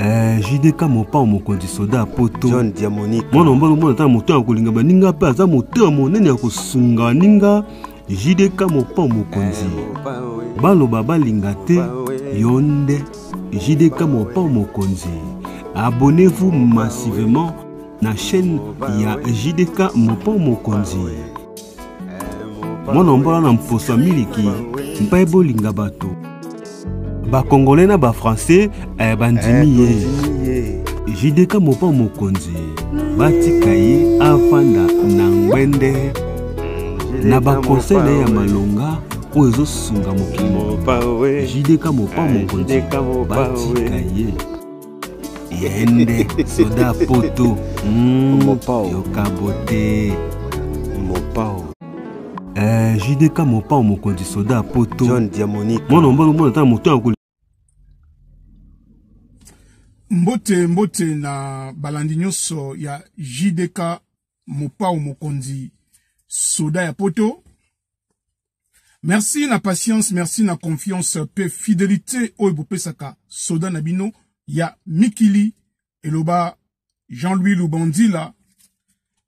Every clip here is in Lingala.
JDK mopa mokonzi soda poto John Diamonique mwana mbalo mwana ta moto ya kolinga baninga pe aza moto ya monene ya kosunga ninga JDK mopa mokonzi baloba balinga te yonde JDK mopa mokonzi. Abonnez-vous massivement na chaîne ya JDK mopa mokonzi. Mwana mbalo na mposa miliki mpa bolinga bato ba congolais na ba français bandimi ye JDK mopa mokonzi batika ye afanda na ngwende na ba conseil ya malonga ozo sunga mokimo JDK mopa mokonzi batika ye yende soda poto yokabote Mopao JDK mopa mokonzi soda poto John Diamonique mwana mbalo mwana ta moto ya mbote na balandi nyonso ya JDK mopa mokonzi soda ya poto. Merci na patience, merci na confiance pe fidélité oyo bopesaka soda na bino ya mikili eloba Jean-Louis Lubandila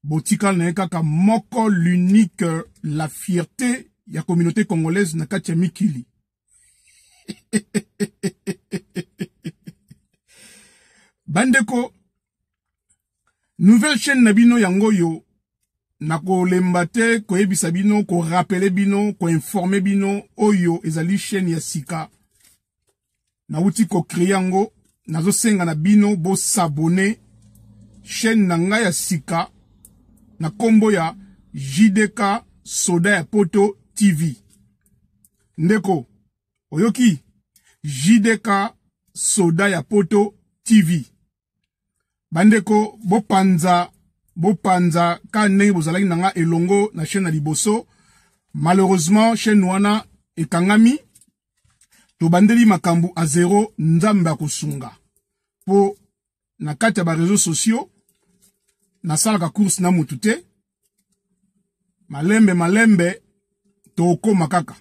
botikal na kaka moko l'unique la fierté ya communauté congolaise na kati ya mikili. Bandeko nouvelle chaîne na bino yango yo na ko lembate ko ebisa bino ko rappeler bino ko informer bino oyo ezali chaîne ya sika na uti ko créer yango nazo senga na bino bo s'abonner chaîne na nga ya sika na kombo ya JDK soda ya poto TV. Ndeko oyoki JDK soda ya poto TV. Bandeko bopanza ka ndenge bozalaki nanga elongo na chaîne na liboso. Malheureusement chaîne wana ekangami to bandeli makambu a zéro nzambe akosunga po na kati ya ba réseaux sociaux na salaka course na mutu te malembe to koma kaka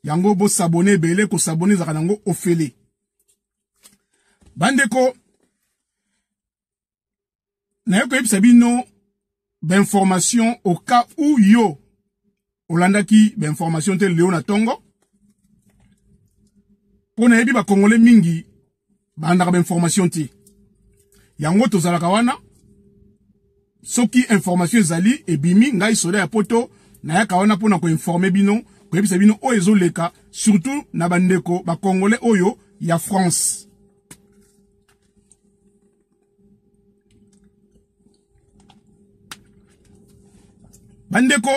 yango bo s'abonner belé ko s'abonner zaka nango ofele. Bandeko na yoko yebisa bino d'information au cas où yo olandaki d'information te leo na tongo pona yebi ba congolais mingi bandaka d'information te yango tozalaka wana soki information ezali ebimi ngai soda ya poto na yaka wana pona ko informer bino ko yebisa bino oyo ezoleka surtout na bandeko ba congolais oyo ya France. Bandeko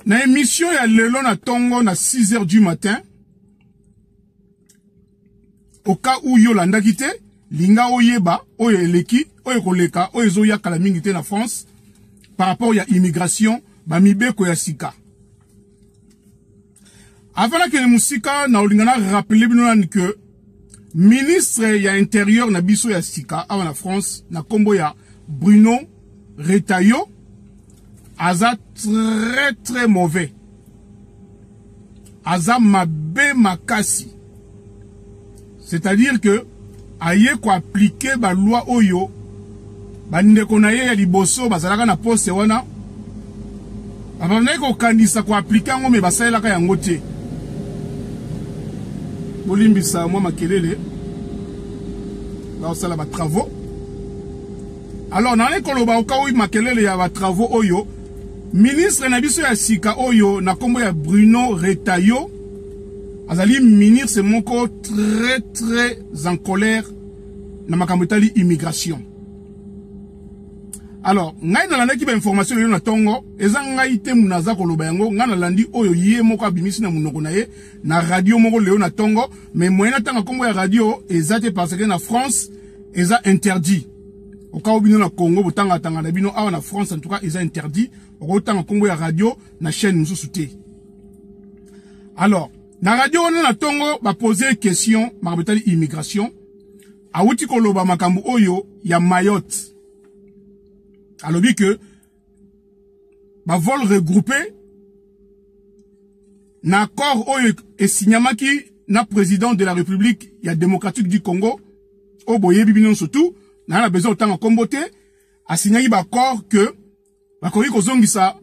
na émission ya lelo na tongo na 6h du matin au cas où yo landaki te linga oyeba oyo eleki oyo koleka oyo ezoya kala mingi te na France par rapport ya immigration ba mibeko ya sika. Avant que le musika na olingana rappeler bino nan que ministre ya intérieur na biso ya sika avant la France na kombo ya Bruno Retailleau aza très mauvais. Aza mabe makasi. C'est-à-dire que aye ko appliquer ba loi oyo bandeko na ye ya liboso bazalaka na poste wana abana ko kandisa ko appliquer ngo me basalaka yango te. Bolimbisa mwa makelele ba osala ba travaux. Alors na koloba okawi makelele ya ba travaux oyo ministre na biso ya sika oyo na kombo ya Bruno Retailleau azali ministre moko très en colère na makambo tali immigration. Alors ngai na landa ki ba information yo na tongo eza ngai te munaza koloba yango ngai na landi oyo ye moko abimisi na munoko na ye na radio moko leo na tongo mais moyena tanga kombo ya radio eza te parce que na France eza interdit. Au cas où bino na Congo botanga tanga na bino awa na France en tout cas eza interdit au tanga kombo ya radio na chaîne mususu te. Alors na radio on na tongo ba poser question makabetali immigration awuti koloba makambo oyo ya Mayotte. Alobi que ba vol regroupé na accord oyo esignamaki na président de la République ya démocratique du Congo au boye bibinon surtout na la besoin autant en comboté a signé ba accord que ba koyi ko zongisa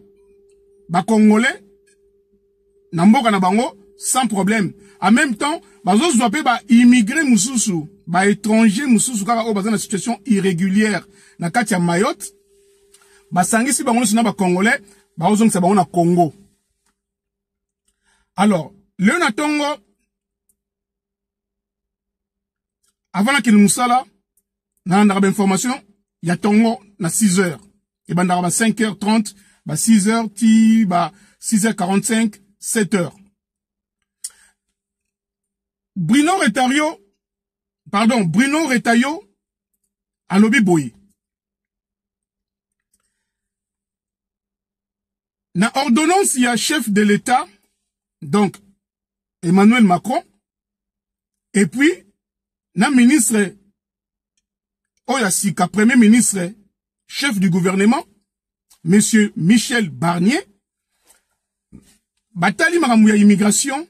ba congolais na mboka na bango sans problème. En même temps, bazo zwape ba immigré mususu, ba étranger mususu kaka o bazana situation irrégulière na kati ya Mayotte. Ba sangisi bango sina ba congolais, ba ozongisa bango na Congo. Alors, le natongo avant qu'il nous sala na ndaba information, ya tongo na 6h. Et ben ndaba 5h30, ba 6h ti ba 6h45, 7h. Bruno Retailleau, à Lobi Boy. Na ordonnance, il y a chef de l'État, donc Emmanuel Macron, et puis, na ministre, Oyasika, premier ministre, chef du gouvernement, monsieur Michel Barnier, Batali Maramouya immigration,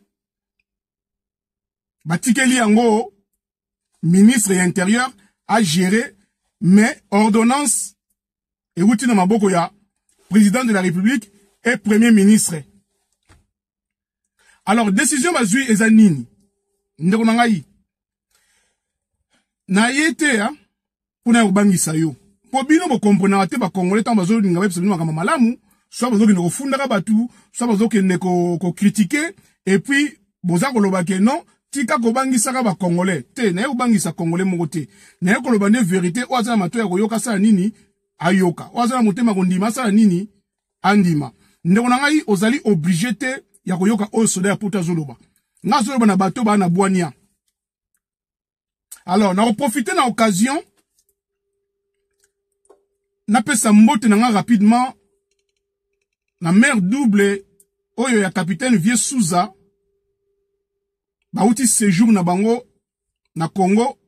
Batikeli Yango, ministre et intérieur, a géré, mais ordonnance, et Routina Mabokoya, président de la République et premier ministre. Alors, décision bazui ezanini. Ndekonangai. Na yete ya, puna ubangisa yo. Po bino bo comprena te ba congolais tant bazo ninga web sebino makama malamu, soit bazo ki ndeko funda ka batu, soit bazo ki ndeko ko critiquer, et puis, boza koloba ke non, tika ko bangisa ka ba congolais. Te, na yo bangisa congolais moko te. Na yo koloba ne vérité, oaza mato ya koyoka sa nini, ayoka. Oaza motema kondima sa nini, andima. Ndeko nangai ozali obligé te ya koyoka o soda ya puta zoloba. Nga zoloba na bato ba na boania. Alors, na profiter na occasion, na pesa mbote na nga rapidement, na mère double, oyo ya capitaine Vie Souza, ba uti séjour na bango, na Congo,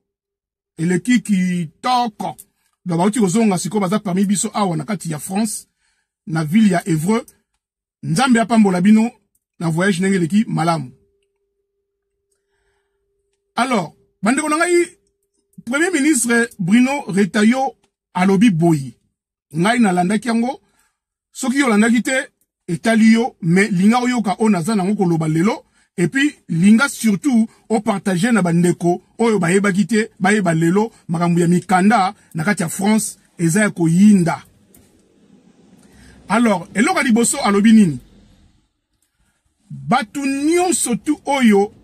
eleki ki toko. Da ba uti kozonga siko baza parmi biso awa na kati ya France, na ville ya Évreux, Nzambe apambola bino, na voyage nenge leki malamu. Alors, bandeko nangai, premier ministre Bruno Retailleau alobi boyi. Ngai na landaki yango, soki yo landaki te, etali yo, mais linga oyo ka onaza nango koloba lelo, et puis linga surtout o partager na bandeko, oyo bayeba kite, bayeba lelo, makambu ya mikanda, na kati ya France, eza ya koyinda. Alors, eloka liboso alobi nini? Batu nyonso tu oyo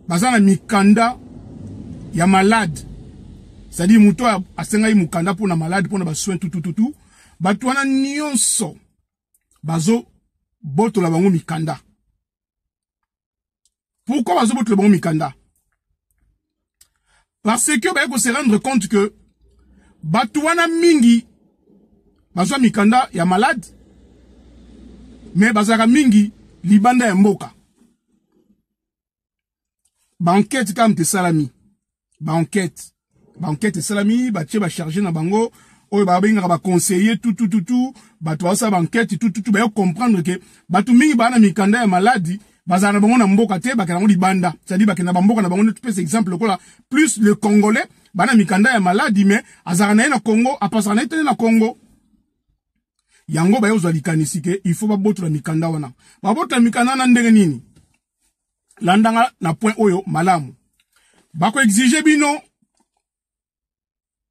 bazana mikanda ya malade. C'est-à-dire muto asenga mukanda pour na malade pour na basoin tout. Batu wana nyonso bazo boto la bango mikanda. Pourquoi bazo boto la bango mikanda? Parce que ba ko se rendre compte que batu wana mingi bazo mikanda ya malade, mais bazaka mingi libanda ya mboka. Banquette comme te salami. Banquette salami, ba tche ba charger na bango, oyo ba benga ba conseiller tout, ba to sa banquette tout, ba yo comprendre que batu mingi ba na mikanda ya maladi, bazana bango na mboka te, ba kana ngo libanda. C'est-à-dire ba kana mboka na bango ne tout exemple lokola plus le congolais, ba na mikanda ya maladi mais azana na Congo, apasana ete na Congo. Yango ba yo zalikanisi ke il faut ba boto la mikanda wana. Ba boto la mikanda na ndenge nini? Landanga na point oyo malamu. Bako exige bino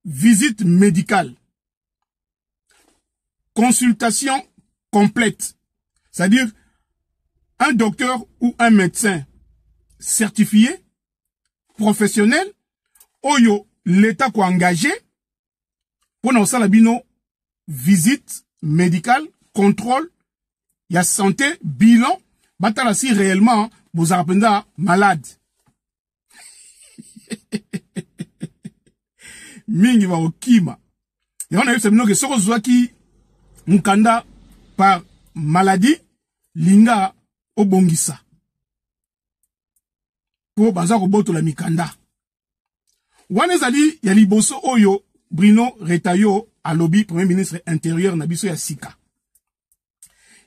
visite médicale. Consultation complète. C'est-à-dire un docteur ou un médecin certifié, professionnel, oyo l'État ko engagé pour na osala bino visite médicale, contrôle, ya santé, bilan, batala si réellement vous apprenez malade. Mingi va okima. Et on a eu ce que soko zwaki mukanda par maladie linga obongisa. Pour bazako boto la mikanda. Wanezali ya liboso oyo Bruno Retailleau a lobby premier ministre intérieur nabiso ya sika.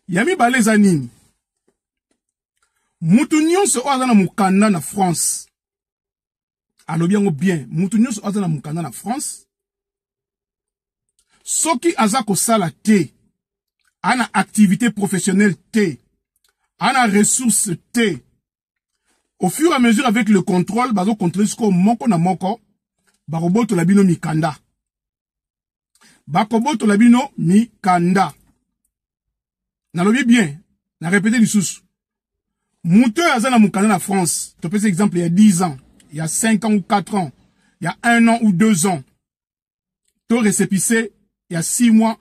Yami baleza nini? mutu nyonso oyo aza na mukanda na France alobi yango bien mutu nyonso oyo aza na mukanda na France soki aza kosala te ana activité professionnelle te ana ressources te au fur et à mesure avec le contrôle bazo contrôler sko moko na moko bakoboto la bino mikanda bakoboto la bino mikanda nalobi bien na répéter lisusu mutu aza na mukanda na France to pese exemple il y a 10 ans il y a 5 ans ou 4 ans il y a 1 an ou 2 ans to récépissé il y a 6 mois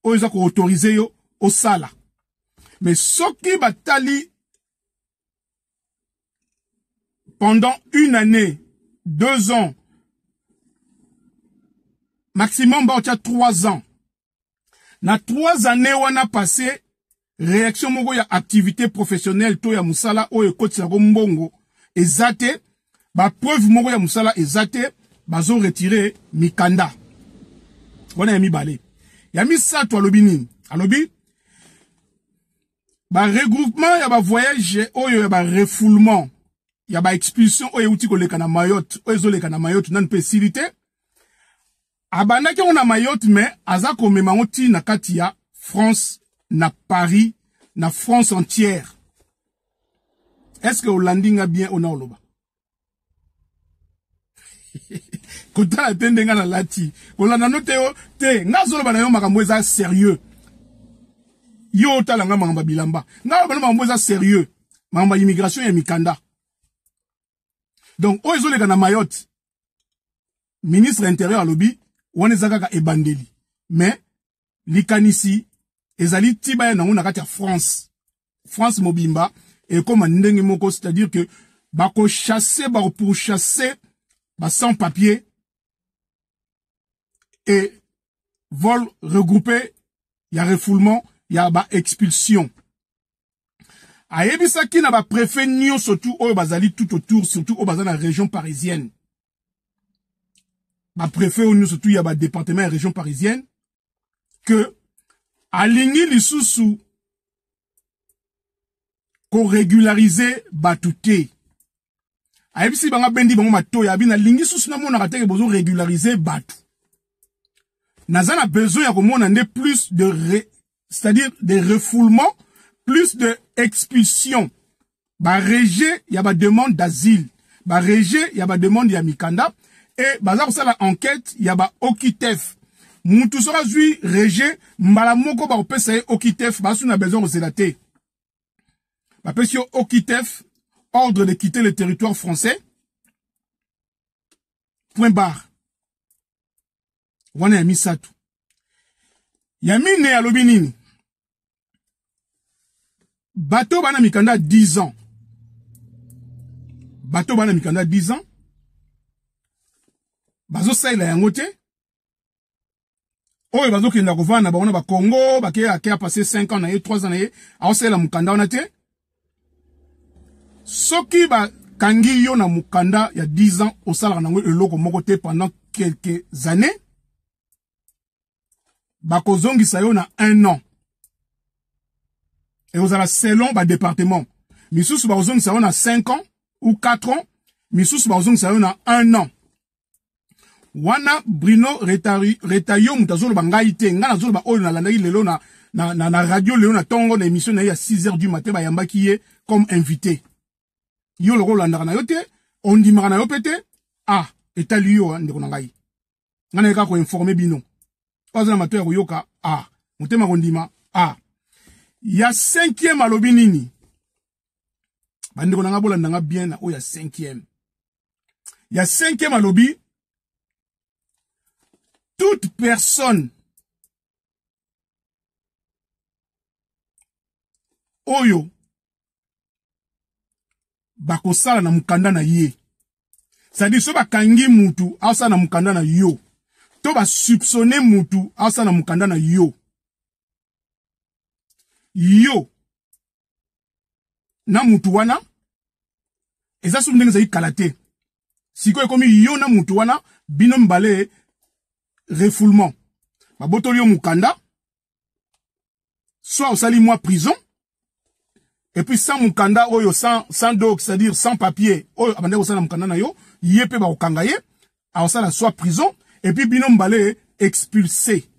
oyo ko autoriser yo au sala mais soki batali pendant 1 année 2 ans maximum ba 3 ans na 3 années wana passé réaction moko ya activité professionnelle to ya musala oyo ekotisa ko mbongo ezate ba preuve moko ya musala ezate bazo retirer mikanda wana ya mibale ya misato alobi nini alobi ba regroupement ya ba voyage oyo ya ba refoulement ya ba expulsion oyo uti koleka na Mayotte oyo zoleka na Mayotte nan facilité abandaki on na Mayotte mais aza komema oti na kati ya France na Paris na France entière. Est-ce que Hollandinga bien ona oloba kota atende nga na lati kolanda no te nga zoloba na yo makambo eza sérieux yo talanga makambo bilamba nga ba makambo eza sérieux makambo immigration ya mikanda donc oyo zoleka na Mayotte ministre intérieur alobi wana zakaka ebandeli mais likanisi ezali tiba ya na kati ya France mobimba et comme ndenge moko c'est-à-dire que bako chasser bako pourchasser ba sans papier et vol regroupé ya refoulement ya ba expulsion ayebisa ki na ba préfet nyo surtout oyo bazali tout autour surtout au bazana région parisienne ba préfet oyo surtout ya ba département et région parisienne que alingi lisusu ko régulariser batute ayebisi banga bendi bango matoya abina lingi susu na mona kateke bozo régulariser batu nazana besoin ya komona nde plus de c'est-à-dire des refoulements plus de expulsion ba rejet ya ba demande d'asile ba rejet ya ba demande ya mikanda et baza kosala enquête ya ba okitef mutu sera zui rejet mbala moko ba opesa ye okitef basu na besoin kosela te ba pesio okitef ordre de quitter le territoire français point barre wana ya misatu ya mine alobi nini bateau bana mikanda 10 ans bateau bana mikanda 10 ans bazo saila yango te oyo bazo kenda kovana ba ona ba Congo ba ke a passé 5 ans na ye 3 ans na ye a saila mukanda ona te soki ba kangi yo na mukanda ya 10 ans au sala nango eloko moko te pendant quelques années ba kozongisa yo na 1 an et vous allez selon ba département misusu ba kozongisa yo na 5 ans ou 4 ans misusu ba kozongisa yo na 1 an wana Bruno Retayo mutazolo ba ngai te nga nazolo ba oyo na landaki lelo na radio lelo na tongo na émission na ya 6h du matin ba yambaki ye comme invité yo loko landaka na yo te on dimaka na yo pete ah etali yo ndeko na ngai ngana eka ko informer bino oza mato ya koyoka ah mutema kondima ah ya 5e alobi nini bandeko na nga bolanda nga bien na oya 5e ya 5e alobi toute personne oyo bakosala na mukanda na ye c'est-à-dire so bakangi mutu asa na mukanda na yo to ba soupçonner mutu asa na mukanda na yo na mutu wana eza su ndenge za kalate siko ekomi yo na mutu wana bino mbale refoulement babotoli yo mukanda soit osali mois prison et puis sans mukanda oyo sans dog, c'est-à-dire sans papier oyo abande osala mukanda na yo yepe ba okanga ye awasala soit prison et puis bino mbale expulsé.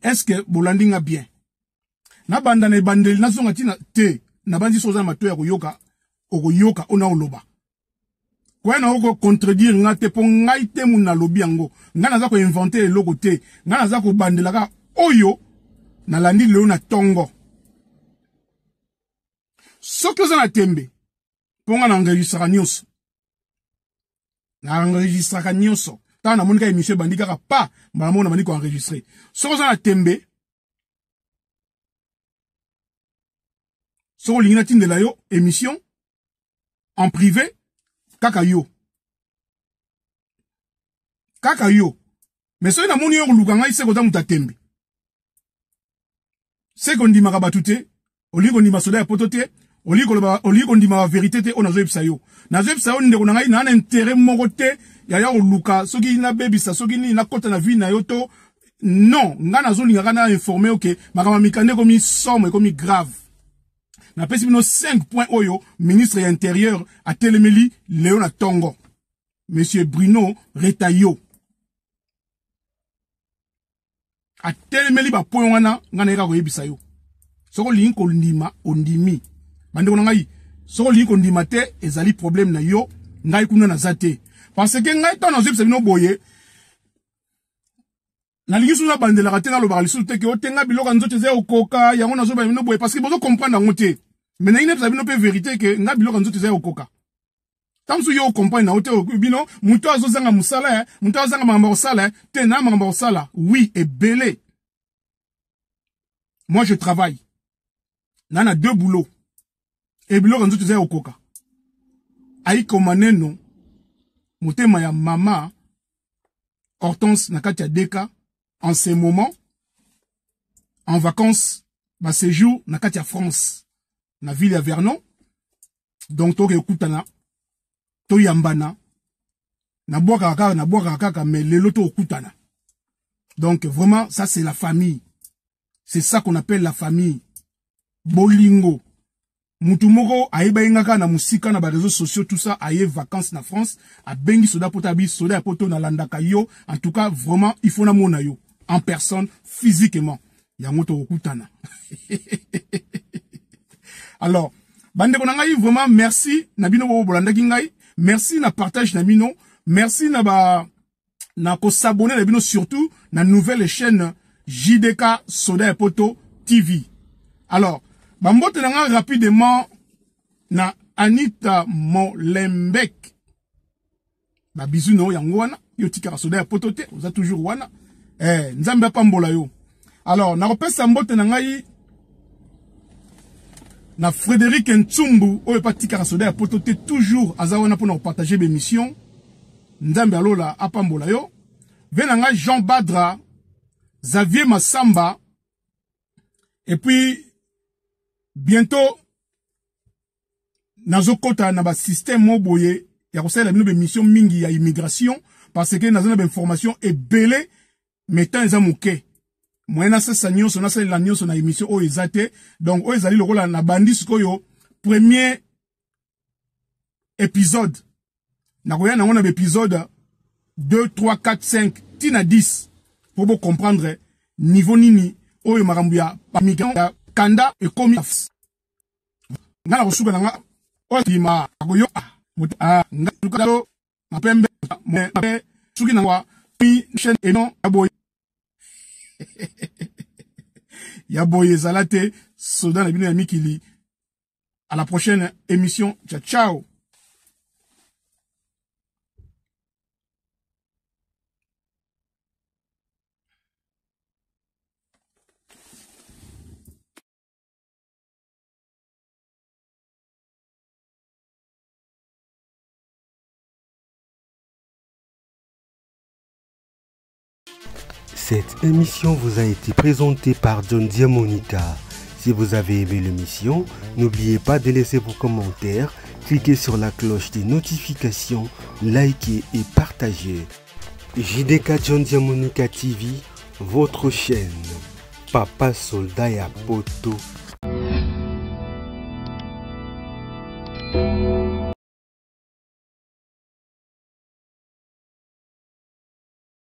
Est-ce que bolandinga bien na banda na bandeli na zonga tina te na bandi soza mato ya koyoka okoyoka ona oloba kwa na oko contredire nga te po ngai te muna lobi yango nga naza ko inventer eloko te nga naza ko bandela ka oyo na landi leo na tongo soki oza na tembe po nga na enregistraka nyonso tana na monika émission bandi kaka pa mbala mona bandi ko enregistrer soki oza na tembe soko lingi na tindela yo émission en privé kaka yo mais soki na moni yo koluka ngai seko ta muta tembe seko ndimaka batu te olingi kondima soda ya poto te olingi kondima ba vérité te oyo nazoyebisa yo ndeko na ngai na intérêt moko te ya koluka soki nabebisa soki nini nakota na vie na yo to non nga nazolingaka na informer oke makambo mikande ekomi somme ekomi grave na pesi bino 5 points oyo ministre ya intérieur atelemeli leo na tongo monsieur Bruno Retailleau atelemeli ba point wana nga na yeka koyebisa yo soko lingi kondima ondimi bandeko na ngai soko lingi kondima te ezali problème na yo ngai kuna na zate parce que ngai to na zebisa bino boye na lingi suna bandela ka te na lobaka lisusu te ke otenga biloko nzoto eza okoka yango nazo ba bino boye parce que bozo comprendre ngo te mais na ine bino pe vérité que nga biloko nzoto eza okoka tamsu yo comprendre na ote bino muto azozanga musala muto azanga mamba osala te na mamba osala oui et belé moi je travaille nana 2 boulots et biloko nzoto eza okoka aiko maneno motema ya mama Hortense nakati ya deka en ce moment en vacances ma séjour nakati ya France na ville ya Vernon donc toke ekutana to yambana na boka kaka mais lelo to okutana donc vraiment ça c'est la famille, c'est ça qu'on appelle la famille bolingo mutu moko ayeba ingaka na musika na ba réseaux sociaux tout ça aye vacances na France a bengi soda potabi soda poto na landaka yo en tout cas vraiment il faut na mona yo en personne physiquement yango to okutana. Alors bande ko ngai vraiment merci na bino bo bolandaki ngai, merci na partage na bino, merci na ko s'abonner na bino surtout na nouvelle chaîne JDK Soda Poto TV. Alors bambote nanga rapidement na Anita Molembek. Ba bisu no yango wana yo tika Soda Poto te, oza toujours wana. Nzambe pambola yo. Alors na kopesa mbote nanga na Frédéric Ntsumbu oyo patika Soda Poto te toujours azawana pour nous partager mes missions. Nzambe alola apambola yo. Venanga Jean Badra, Xavier Massamba et puis bientôt nazokota na ba système moboye ya kosala bino be mission mingi ya immigration parce que nazana be information ebele metant eza moke moyena sasa nyonso na sala nyonso na émission o ezate donc o ezali lokola na bandi sikoyo premier épisode na koya na ngona be épisode 2 3 4 5 tina 10 pour vous comprendre niveau nini oyo makambo ya migrant kanda et komi ngala kosuka nga otima akoyo ngalo mapembe suki na wa chaîne et non aboy ya boye zalate soda na bino ya mikili. À la prochaine émission, ciao ciao. Cette émission vous a été présentée par John Diamonica. Si vous avez aimé l'émission, n'oubliez pas de laisser vos commentaires, cliquez sur la cloche des notifications, likez et partagez. JDK John Diamonica TV, votre chaîne. Papa Soldat ya Poto.